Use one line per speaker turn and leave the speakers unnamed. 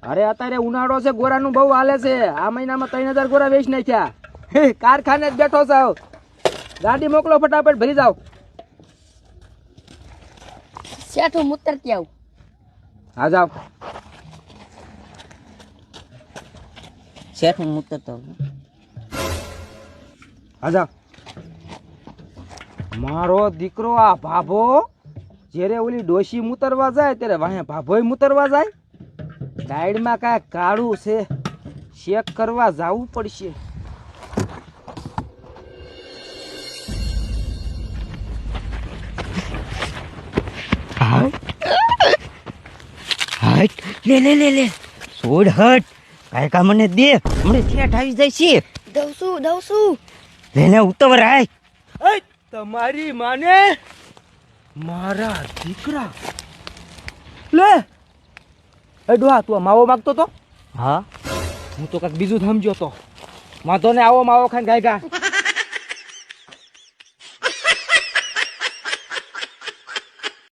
અરે અત્યારે ઉનાળો છે, ગોરાનું બહુ હાલે છે. આ મહિનામાં 3000 ગોરા વેચી નાખ્યા. કારખાને જ બેઠો છો. ગાડી મોકલો ફટાફટ, ભરી જાવ.
શેઠ હું ઉતરતી આવું.
હા જાવ.
શેઠ હું ઉતરતો આવું.
હા જાવ. મારો દીકરો આ ભાભો જ્યારે ઓલી ડોશી મુતરવા જાય ત્યારે વાહે ભાભોય મુતરવા જાય. સાઈડમાં કાંઈ કાળું છે, ચેક કરવા જવું પડશે.
હટ લે લે લે લે છોડ હટ કાંઈ કા મને દે હમણે ઠેઠ આવી જાય છે.
દઉં છું.
લેને ઉતવર આય.
તમારી માને મારા દીકરા લે. એ ડોહા તું માવો માગતો તો?
હા
હું તો કાંઈક બીજું સમજ્યો તો. વાંધો ને, આવો માવો ખાઈને ગાય ગા.